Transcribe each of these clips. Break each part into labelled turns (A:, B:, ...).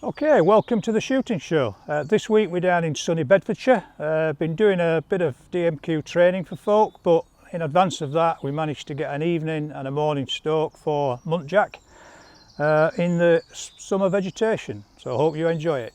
A: Okay, welcome to the shooting show. This week we're down in sunny Bedfordshire. Been doing a bit of DMQ training for folk, but in advance of that we managed to get an evening and a morning stalk for muntjac in the summer vegetation. So I hope you enjoy it.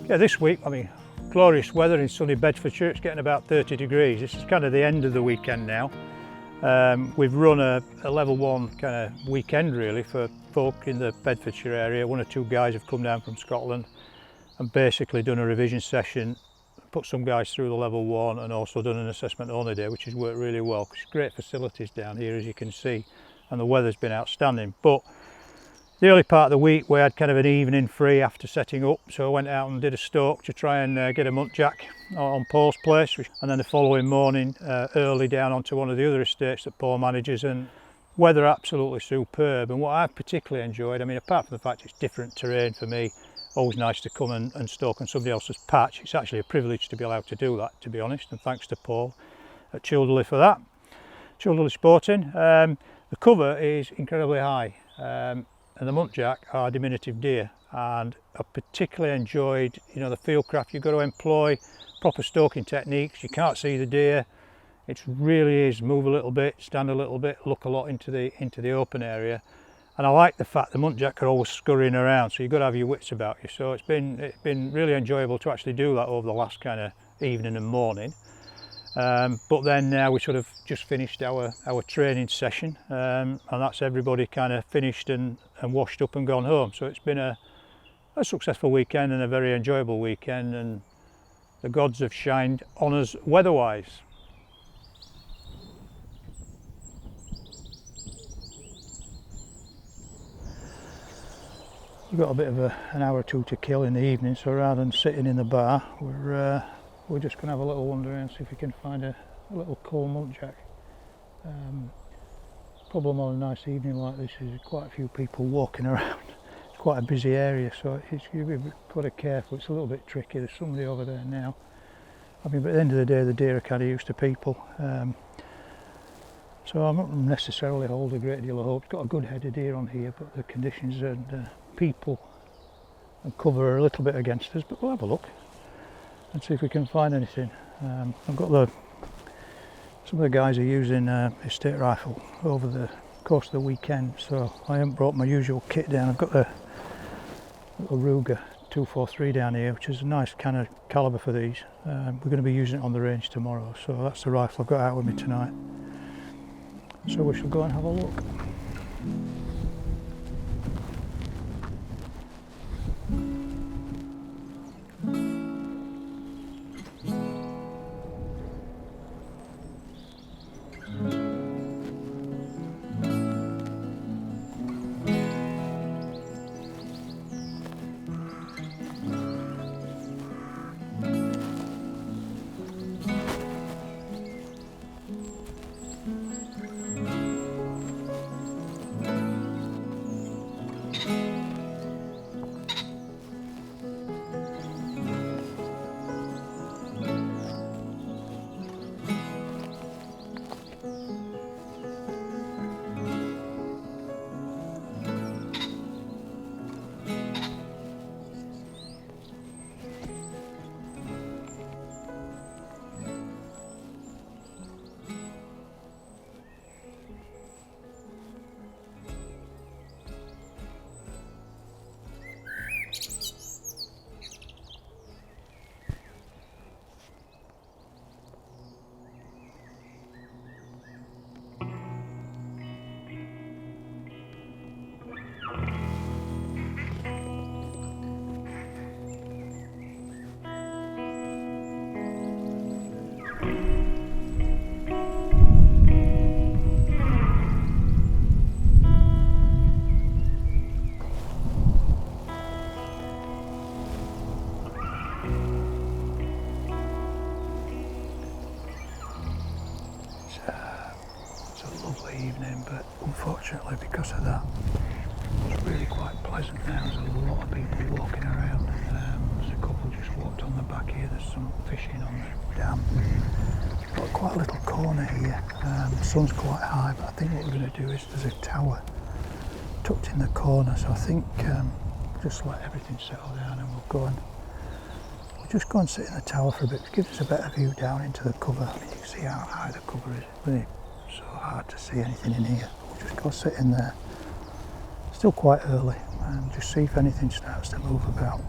A: Yeah, this week, glorious weather in sunny Bedfordshire. It's getting about 30 degrees. This is kind of the end of the weekend now. We've run a level 1 kind of weekend really for folk in the Bedfordshire area. One or two guys have come down from Scotland and basically done a revision session, put some guys through the level 1 and also done an assessment only day, which has worked really well. It's great facilities down here, as you can see, and the weather's been outstanding. But the early part of the week we had kind of an evening free after setting up, so I went out and did a stalk to try and get a muntjac on Paul's place, and then the following morning early down onto one of the other estates that Paul manages, and weather absolutely superb. And what I've particularly enjoyed, apart from the fact it's different terrain for me, always nice to come and stalk on somebody else's patch. It's actually a privilege to be allowed to do that, to be honest, and thanks to Paul at Childerley for that. Childerley Sporting. The cover is incredibly high. And the muntjac are diminutive deer, and I particularly enjoyed, the fieldcraft you've got to employ, proper stalking techniques. You can't see the deer. It really is move a little bit, stand a little bit, look a lot into the open area. And I like the fact the muntjac are always scurrying around, so you've got to have your wits about you. So it's been really enjoyable to actually do that over the last kind of evening and morning. But then now we sort of just finished our training session, and that's everybody kind of finished and washed up and gone home. So it's been a successful weekend and a very enjoyable weekend, and the gods have shined on us weather-wise. We've got a bit of an hour or two to kill in the evening, so rather than sitting in the bar, we're just going to have a little wander around, see if we can find a little cool muntjac. Problem on a nice evening like this is quite a few people walking around. It's quite a busy area, so you've got to be quite careful. It's a little bit tricky. There's somebody over there now. But at the end of the day, the deer are kind of used to people. So I'm not necessarily hold a great deal of hope. It's got a good head of deer on here, but the conditions and people and cover are a little bit against us, but we'll have a look and see if we can find anything. I've got some of the guys are using estate rifle over the course of the weekend, so I haven't brought my usual kit down. I've got the little Ruger 243 down here, which is a nice kind of calibre for these. We're going to be using it on the range tomorrow, so that's the rifle I've got out with me tonight. So we shall go and have a look. unfortunately, because of that. It's really quite pleasant now. There's a lot of people walking around. There's a couple just walked on the back here. There's some fishing on the dam. Got quite a little corner here. The sun's quite high, but I think what we're going to do is there's a tower tucked in the corner, so I think just let everything settle down and we'll just go and sit in the tower for a bit. It gives us a better view down into the cover. I mean, you can see how high the cover is. Really so hard to see anything in here. We'll just go sit in there. Still quite early, and just see if anything starts to move about.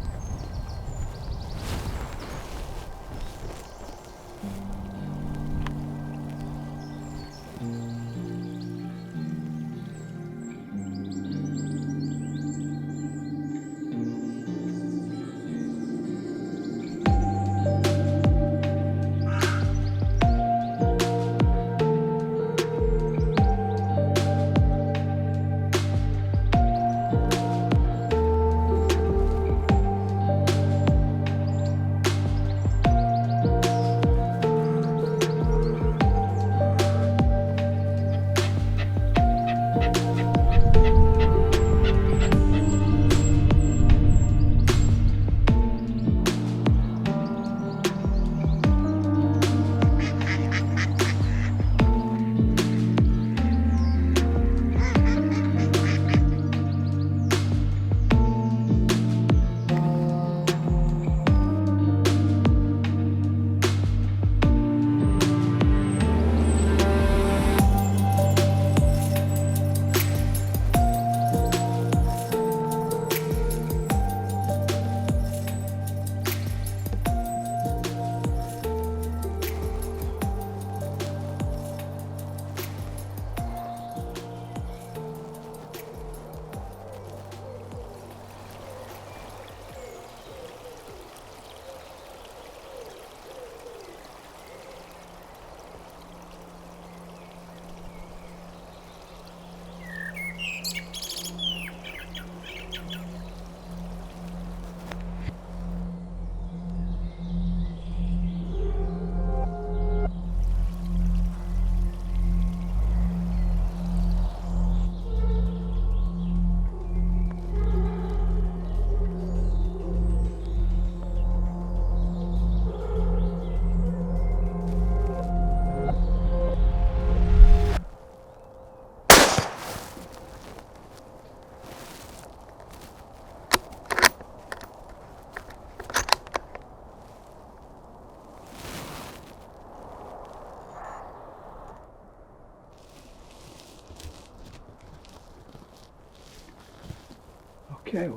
A: Okay,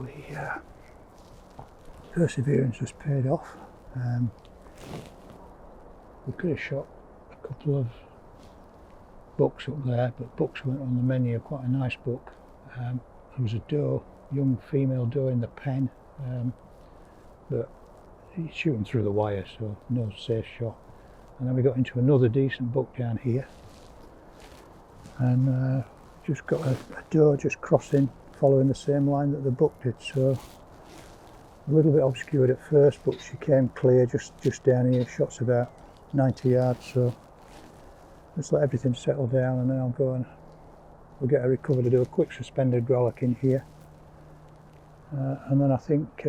A: perseverance has paid off. We could have shot a couple of bucks up there, but bucks weren't on the menu. Quite a nice buck. There was a doe, young female doe in the pen, but he's shooting through the wire, so no safe shot. And then we got into another decent buck down here, and just got a doe just crossing, following the same line that the buck did. So a little bit obscured at first, but she came clear just down here. Shot's about 90 yards, so just let everything settle down, and then I'll go and we'll get her recovered to do a quick suspended grollock in here, and then I think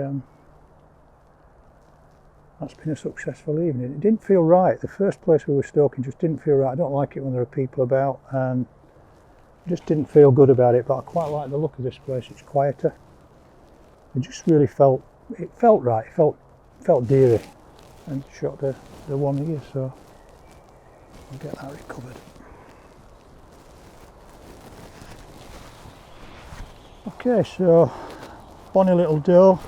A: that's been a successful evening. It didn't feel right. The first place we were stalking just didn't feel right. I don't like it when there are people about, and just didn't feel good about it, but I quite like the look of this place. It's quieter. It just really felt right. It felt deery, and shot the one here, so I'll get that recovered. Okay, so bonny little doe,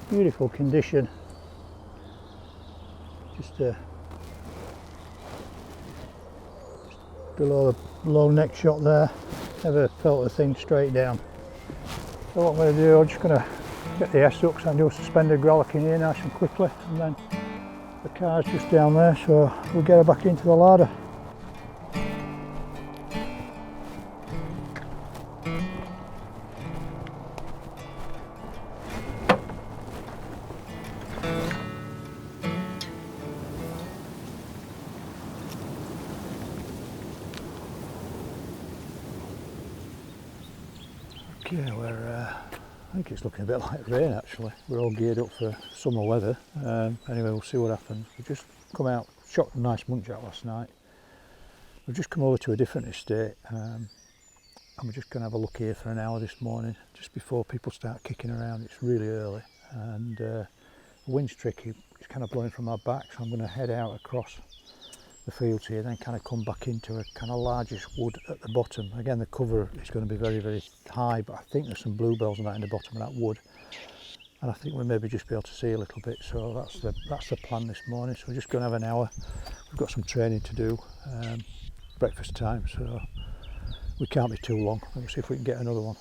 A: beautiful condition. Just below the low neck shot there. Never felt the thing straight down. So what I'm going to do, I'm just going to get the S-hooks and do a suspended grollock in here nice and quickly, and then the car's just down there, so we'll get her back into the larder. Okay, I think it's looking a bit like rain actually. We're all geared up for summer weather. Anyway, we'll see what happens. We've just come out, shot a nice muntjac last night. We've just come over to a different estate and we're just going to have a look here for an hour this morning, just before people start kicking around. It's really early and the wind's tricky. It's kind of blowing from our back, so I'm going to head out across the fields here, then kind of come back into a kind of largish wood at the bottom. Again, the cover is going to be very, very high, but I think there's some bluebells and that in the bottom of that wood, and I think we'll maybe just be able to see a little bit. So that's the plan this morning. So we're just going to have an hour. We've got some training to do, breakfast time, so we can't be too long. Let's see if we can get another one.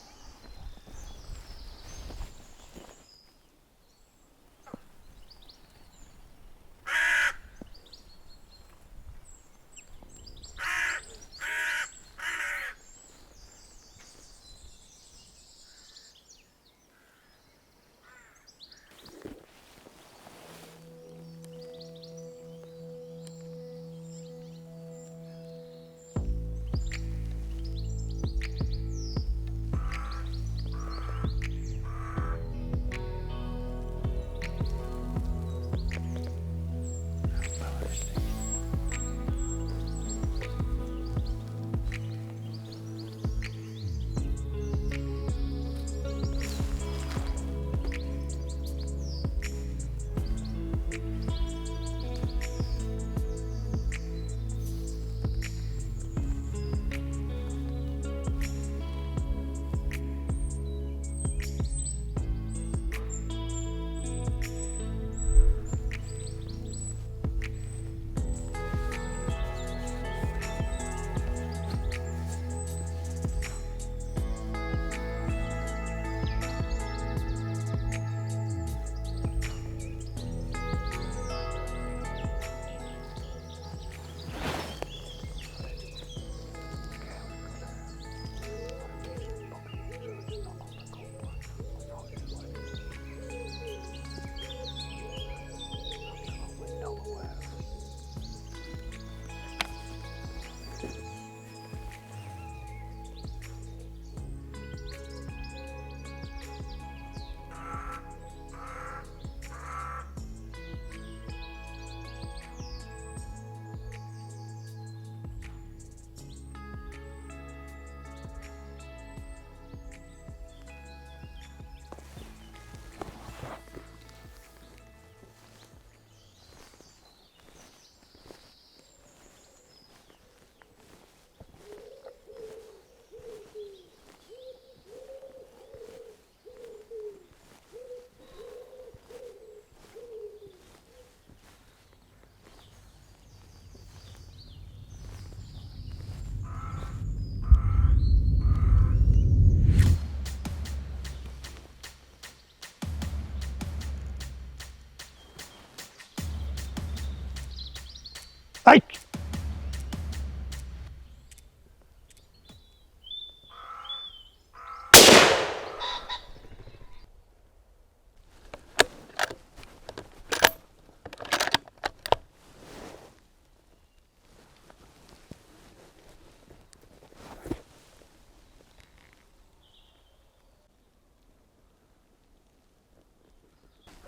A: Hey!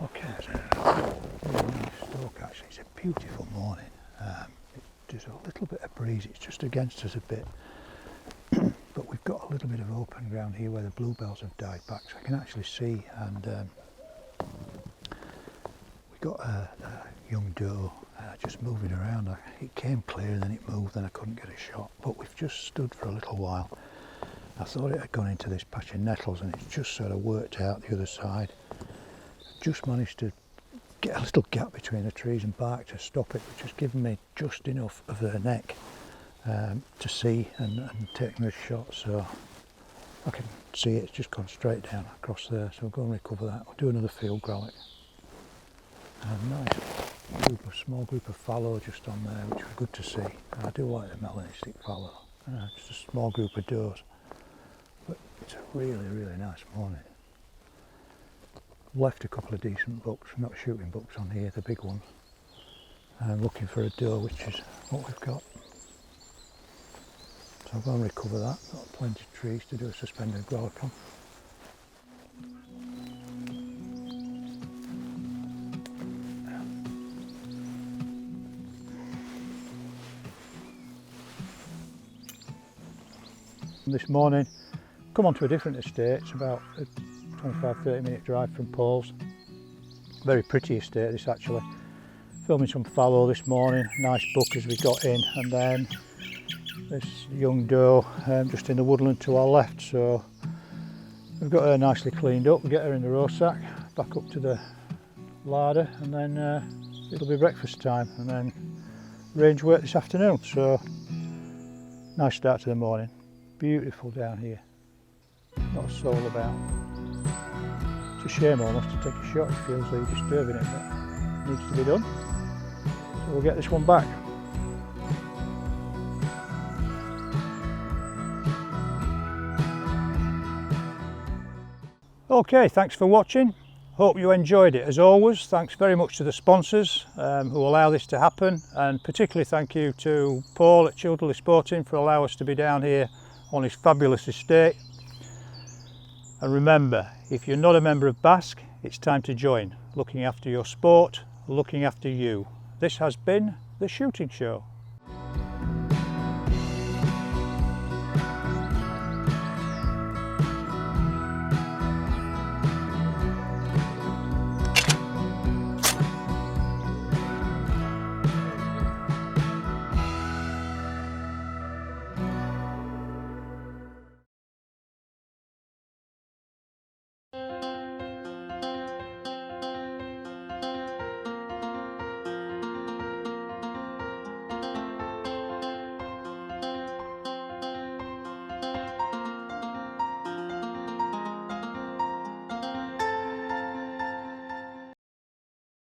A: Okay, it's a really nice stalk actually. It's a beautiful morning. There's a little bit of breeze, it's just against us a bit, but we've got a little bit of open ground here where the bluebells have died back, so I can actually see, and we got a young doe just moving around. It came clear and then it moved and I couldn't get a shot, but we've just stood for a little while. I thought it had gone into this patch of nettles and it's just sort of worked out the other side. Just managed to get a little gap between the trees and bark to stop it, which has given me just enough of her neck to see and take me a shot, so I can see it's just gone straight down across there, so we'll go and recover that. We'll do another field growlic. Nice small group of fallow just on there, which was good to see. I do like the melanistic fallow. Just a small group of does, but it's a really, really nice morning. Left a couple of decent bucks, not shooting bucks on here, the big ones. I'm looking for a doe, which is what we've got. So I'll go and recover that. Got plenty of trees to do a suspended growlic on. This morning, come onto a different estate. It's about a 25-30 minute drive from Paul's. Very pretty estate this actually. Filming some fallow this morning, nice buck as we got in, and then this young doe just in the woodland to our left. So we've got her nicely cleaned up, we'll get her in the roe sack, back up to the larder, and then it'll be breakfast time, and then range work this afternoon. So nice start to the morning. Beautiful down here, not a soul about. It's a shame almost to take a shot, it feels like you're disturbing it, but it needs to be done. So we'll get this one back. Okay, thanks for watching. Hope you enjoyed it. As always, thanks very much to the sponsors who allow this to happen, and particularly thank you to Paul at Childerley Sporting for allowing us to be down here on his fabulous estate. And remember, if you're not a member of Basque, it's time to join. Looking after your sport, looking after you. This has been The Shooting Show.